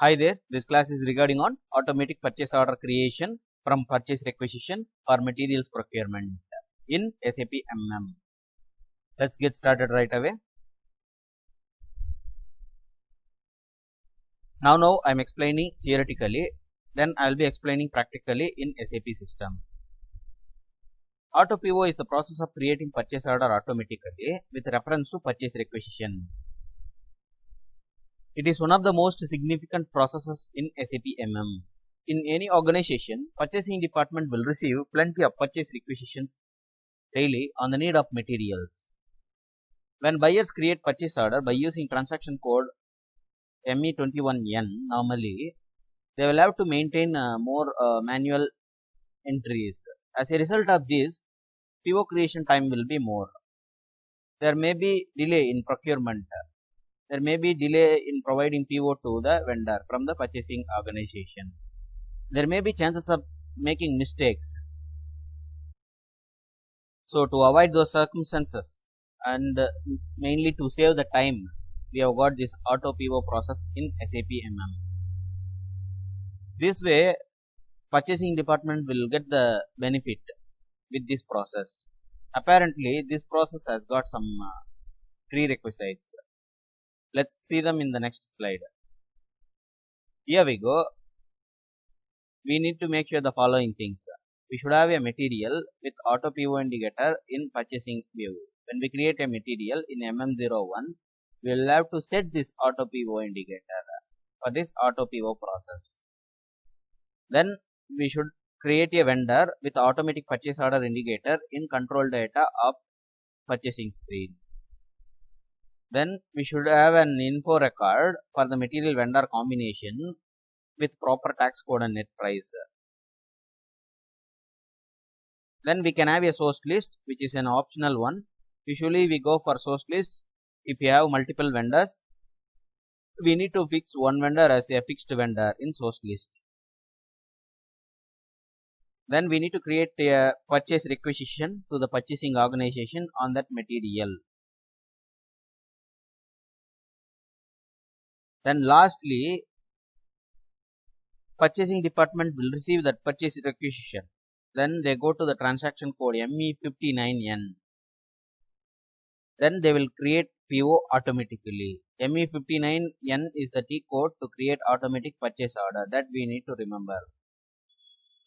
Hi there, this class is regarding on automatic purchase order creation from purchase requisition for materials procurement in SAP MM. Let's get started right away. Now I am explaining theoretically, then I will be explaining practically in SAP system. Auto PO is the process of creating purchase order automatically with reference to purchase requisition. It is one of the most significant processes in SAP MM. In any organization, purchasing department will receive plenty of purchase requisitions daily on the need of materials. When buyers create purchase order by using transaction code ME21N, normally they will have to maintain more manual entries. As a result of this, PO creation time will be more. There may be delay in procurement. There may be delay in providing PO to the vendor from the purchasing organization. There may be chances of making mistakes. So to avoid those circumstances and mainly to save the time, we have got this auto PO process in SAP MM. This way, purchasing department will get the benefit with this process. Apparently, this process has got some prerequisites. Let's see them in the next slide. Here we go. We need to make sure the following things. We should have a material with auto PO indicator in purchasing view. When we create a material in MM01, we will have to set this auto PO indicator for this auto PO process. Then we should create a vendor with automatic purchase order indicator in control data of purchasing screen. Then we should have an info record for the material vendor combination with proper tax code and net price. Then we can have a source list, which is an optional one. Usually we go for source list if you have multiple vendors. We need to fix one vendor as a fixed vendor in source list. Then we need to create a purchase requisition to the purchasing organization on that material. Then lastly, purchasing department will receive that purchase requisition. Then they go to the transaction code ME59N. Then they will create PO automatically. ME59N is the T code to create automatic purchase order, that we need to remember.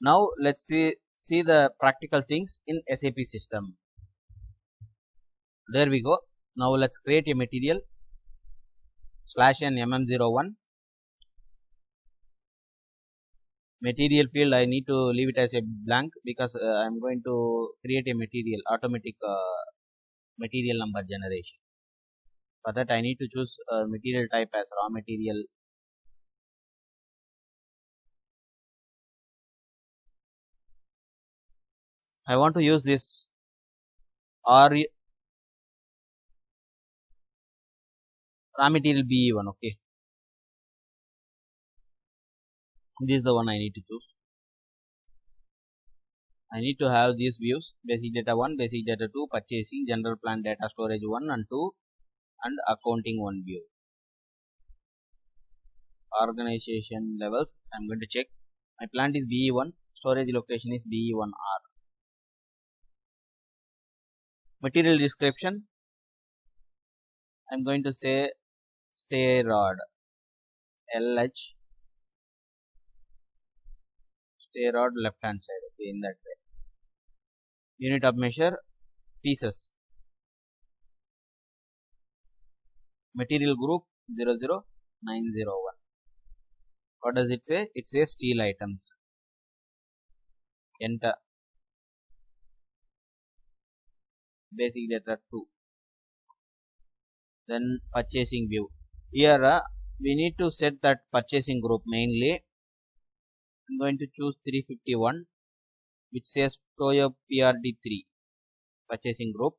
Now let's see the practical things in SAP system. There we go. Now let's create a material /n MM01. Material field I need to leave it as a blank because I am going to create a material automatic material number generation. For that I need to choose material type as raw material. I want to use this raw material BE1. Okay, this is the one I need to choose. I need to have these views: basic data 1, basic data 2, purchasing, general plan data storage 1 and 2, and accounting 1 view. Organization levels I am going to check. My plant is BE1, storage location is BE1R. Material description, I am going to say stay rod LH, stay rod left hand side. Okay, in that way. Unit of measure pieces. Material group 00901. What does it say? It says steel items. Enter. Basic data 2. Then purchasing view. Here we need to set that purchasing group mainly. I am going to choose 351, which says Toyo PRD3 purchasing group.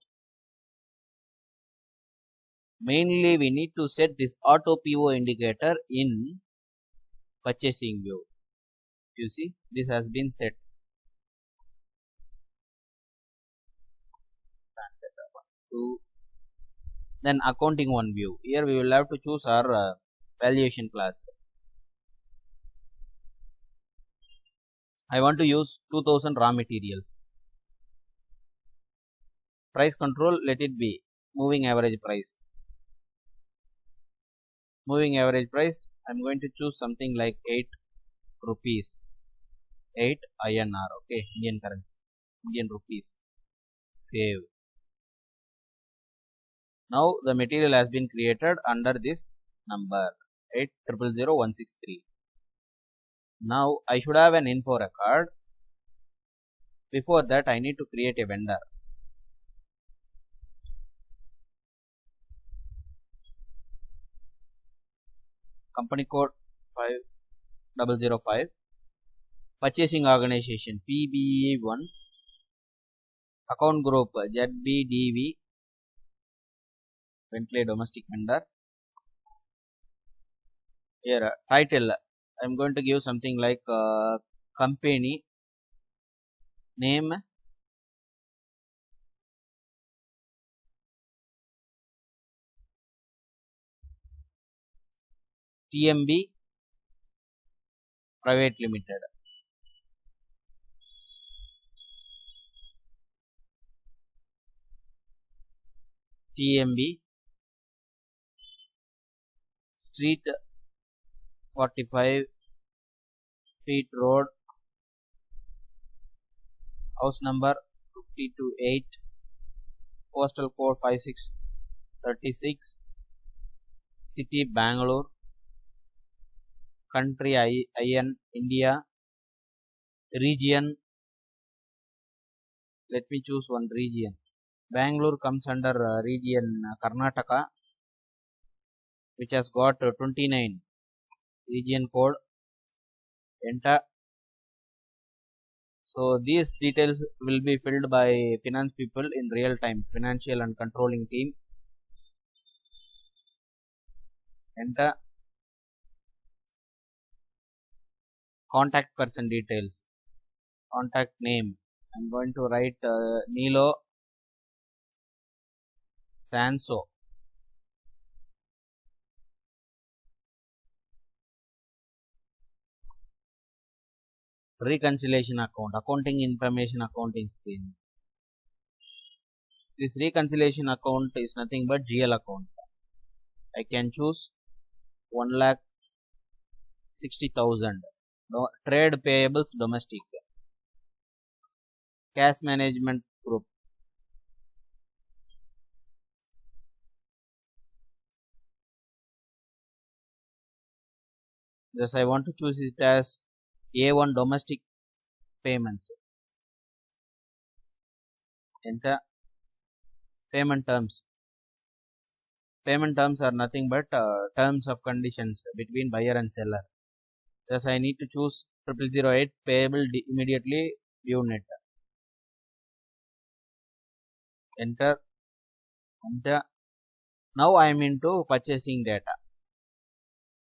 Mainly we need to set this auto PO indicator in purchasing view. You see, this has been set. Then accounting 1 view. Here we will have to choose our valuation class. I want to use 2000 raw materials. Price control, let it be moving average price. Moving average price, I'm going to choose something like 8 rupees. 8 INR, okay, Indian currency, Indian rupees. Save. Now the material has been created under this number 8000163. Now I should have an info record. Before that, I need to create a vendor. Company code 5005. Purchasing organization PBE1. Account group ZBDV. Bentley domestic vendor. Here title, I am going to give something like company name, TMB Private Limited. TMB Street 45 feet road, house number 528, postal code 5636, city Bangalore, country IN India, region, let me choose one region. Bangalore comes under region Karnataka, which has got 29 region code. Enter. So these details will be filled by finance people in real time, financial and controlling team. Enter. Contact person details, contact name, I'm going to write Nilo Sanso. Reconciliation account, accounting information accounting screen. This reconciliation account is nothing but GL account. I can choose 1,60,000. No, trade payables domestic. Cash management group. Thus I want to choose it as A1 domestic payments. Enter. Payment terms. Payment terms are nothing but terms of conditions between buyer and seller. Thus I need to choose 0008 payable immediately due net. Enter. Enter. Now I am into purchasing data.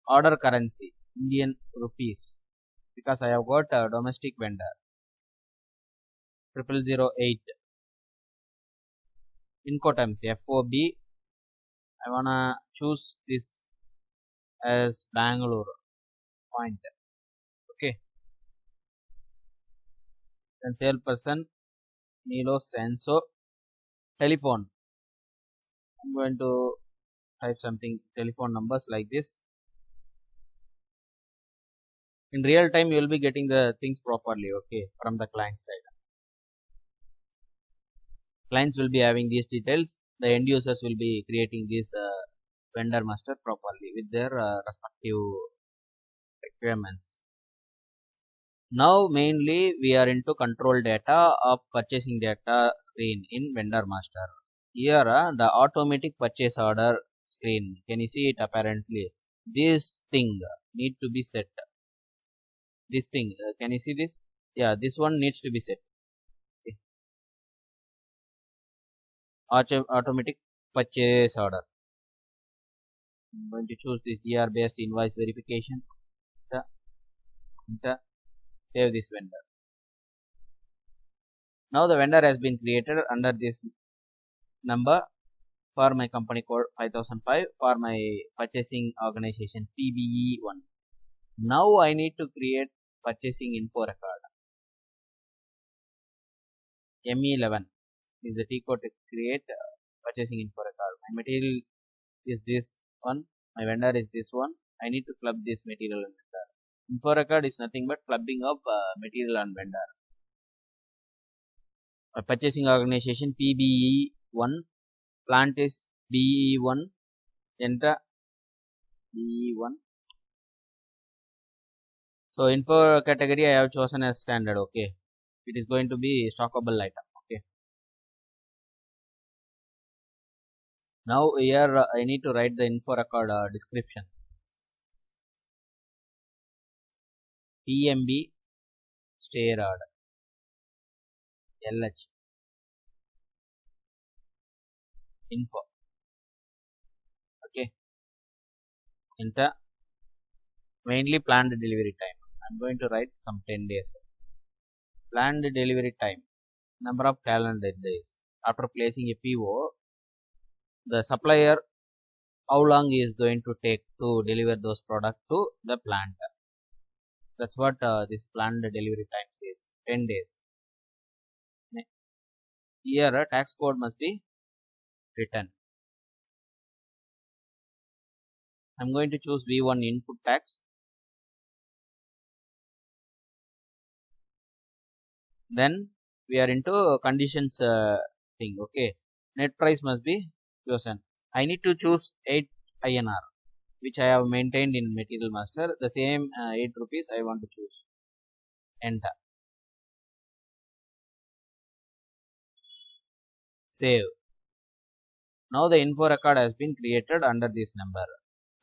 Order currency Indian rupees, because I have got a domestic vendor 0008. Incoterms FOB. I wanna choose this as Bangalore point. Okay. Then salesperson Nilo Sanso. Telephone. I'm going to type something, telephone numbers like this. In real time, you will be getting the things properly, okay, from the client side. Clients will be having these details. The end users will be creating this vendor master properly with their respective requirements. Now mainly we are into control data of purchasing data screen in vendor master. Here the automatic purchase order screen, can you see it? Apparently this thing need to be set. This thing, can you see this? Yeah, this one needs to be set. Okay. Automatic purchase order. I'm going to choose this GR based invoice verification. Enter. Save this vendor. Now the vendor has been created under this number for my company code 5005 for my purchasing organization PBE1. Now I need to create purchasing info record. ME11 is the T code to create purchasing info record. My material is this one, my vendor is this one. I need to club this material and vendor. Info record is nothing but clubbing of material and vendor. Purchasing organization PBE1, plant is BE1, enter BE1. So info category I have chosen as standard. Okay, it is going to be stockable item. Okay, now here I need to write the info record description. PMB stay rod LH info. Okay, enter. Mainly planned delivery time. I'm going to write some 10 days. Planned delivery time, number of calendar days. After placing a PO, the supplier, how long he is going to take to deliver those products to the plant. That's what this planned delivery time says, 10 days. Here a tax code must be written. I'm going to choose V1 input tax. Then we are into conditions thing. Okay, net price must be chosen. I need to choose 8 INR, which I have maintained in Material Master. The same 8 rupees I want to choose. Enter. Save. Now the info record has been created under this number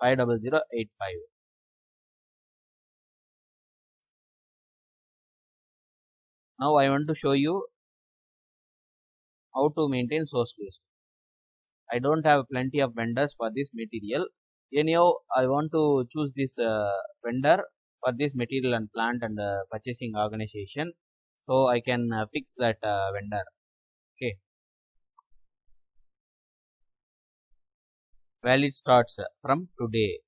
50085. Now I want to show you how to maintain source list. I don't have plenty of vendors for this material. Anyhow, I want to choose this vendor for this material and plant and purchasing organization, so I can fix that vendor. Okay. Valid starts from today.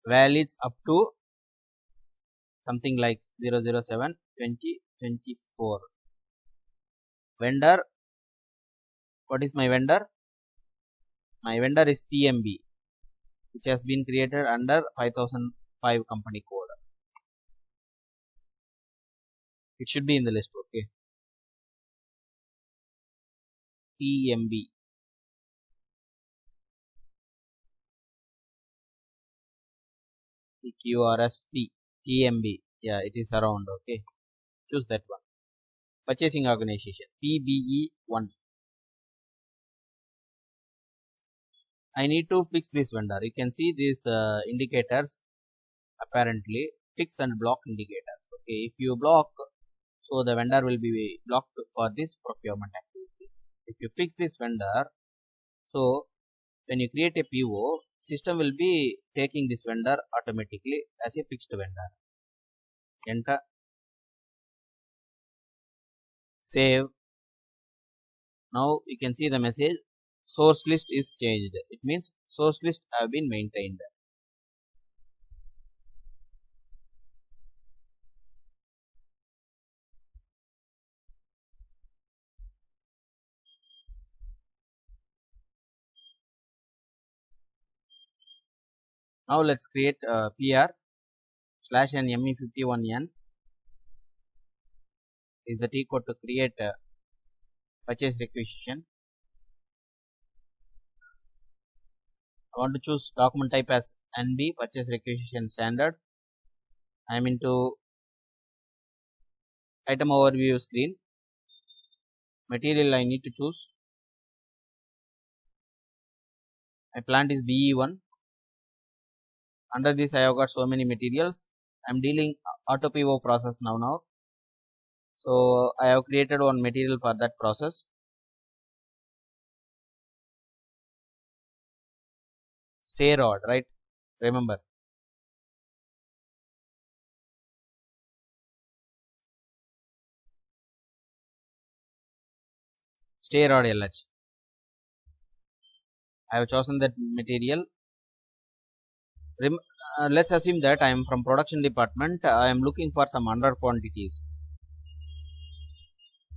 Valids up to something like 007/2024. Vendor. What is my vendor? My vendor is TMB, which has been created under 5005 company code. It should be in the list. Okay. TMB. QRST. TMB. Yeah, it is around. Okay. Choose that one. Purchasing organization PBE1. I need to fix this vendor. You can see these indicators, apparently fix and block indicators. Okay, if you block, so the vendor will be blocked for this procurement activity. If you fix this vendor, so when you create a PO, system will be taking this vendor automatically as a fixed vendor. Enter. Save. Now you can see the message, source list is changed. It means source list have been maintained. Now let's create a PR/n ME51N is the T code to create a purchase requisition. I want to choose document type as NB, purchase requisition standard. I am into item overview screen. Material I need to choose. My plant is BE1. Under this I have got so many materials. I am dealing auto PO process now. So I have created one material for that process. Stay rod, right? Remember. Stay rod LH. I have chosen that material. Let's assume that I am from production department. I am looking for some 100 quantities.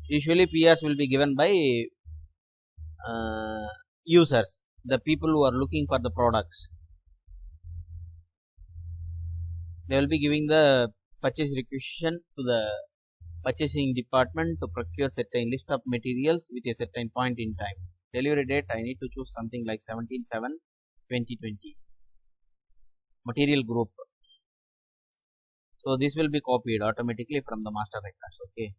Usually PRs will be given by users, the people who are looking for the products. They will be giving the purchase requisition to the purchasing department to procure certain list of materials with a certain point in time. Delivery date, I need to choose something like 17/7/2020. Material group. So this will be copied automatically from the master records. Okay,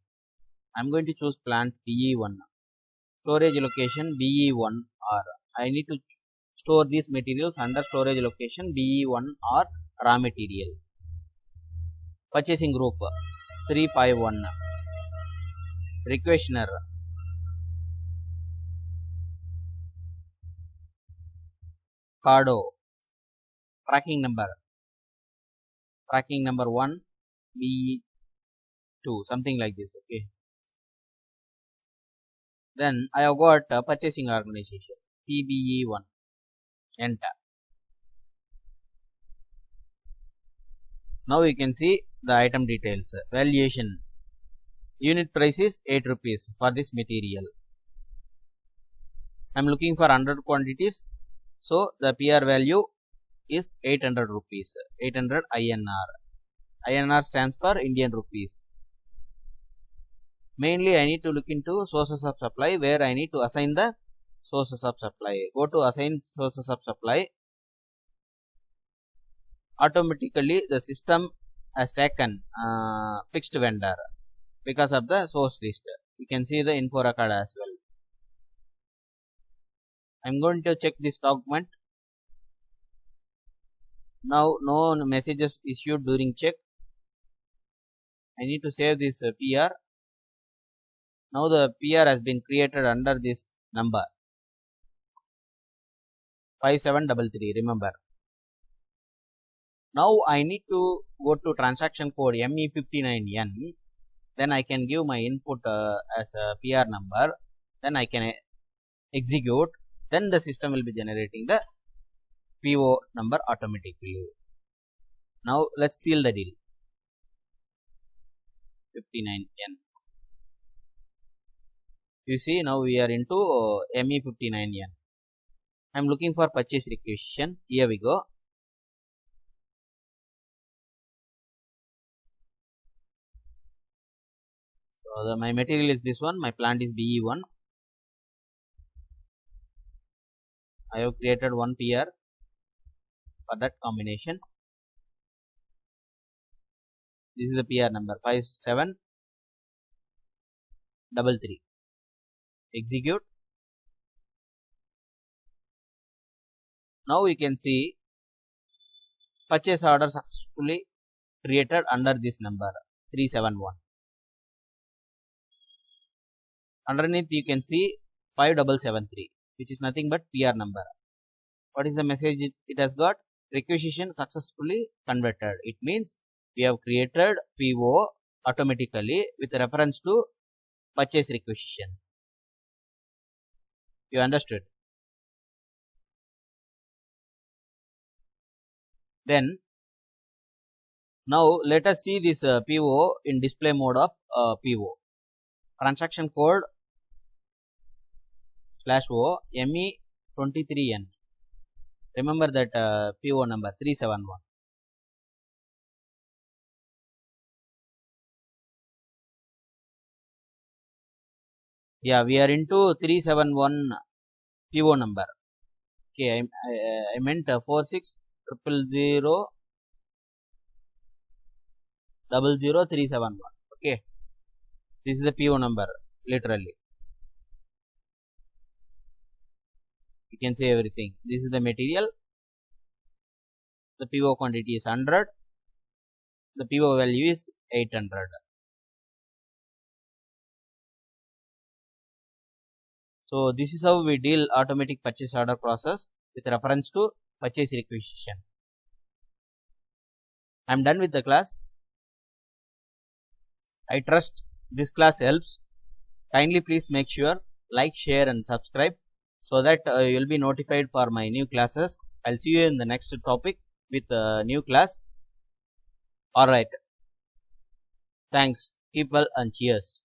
I'm going to choose plant BE1. Storage location BE1 or I need to store these materials under storage location BE1 or raw material. Purchasing group 351. Requisitioner Cardo. Tracking number 1 BE2, something like this. Okay, then I have got purchasing organization PBE1. Enter. Now you can see the item details. Valuation, unit price is 8 rupees for this material. I am looking for 100 quantities, so the PR value is 800 rupees, 800 INR. INR stands for Indian rupees. Mainly I need to look into sources of supply, where I need to assign the sources of supply. Go to assign sources of supply. Automatically the system has taken fixed vendor because of the source list. You can see the info record as well. I am going to check this document. Now no messages issued during check. I need to save this PR. Now the PR has been created under this number 5733. Remember. Now I need to go to transaction code ME59N. Then I can give my input as a PR number. Then I can execute. Then the system will be generating the PO number automatically. Now let's seal the deal. 59N. You see, now we are into ME59N. I am looking for purchase requisition. Here we go. So my material is this one. My plant is BE1. I have created one PR for that combination. This is the PR number 5733. Execute. Now we can see purchase order successfully created under this number 371. Underneath you can see 5773, which is nothing but PR number. What is the message it has got? Requisition successfully converted. It means we have created PO automatically with reference to purchase requisition. You understood? Then now let us see this PO in display mode of PO. Transaction code /O ME23N. Remember that PO number 371. Yeah, we are into 371 PO number. Okay, I meant 4600000371. Okay, this is the PO number literally. You can say everything. This is the material. The PO quantity is 100. The PO value is 800. So this is how we deal automatic purchase order process with reference to purchase requisition. I am done with the class. I trust this class helps. Kindly please make sure like, share and subscribe so that you will be notified for my new classes. I'll see you in the next topic. with a new class. Alright, thanks, keep well and cheers.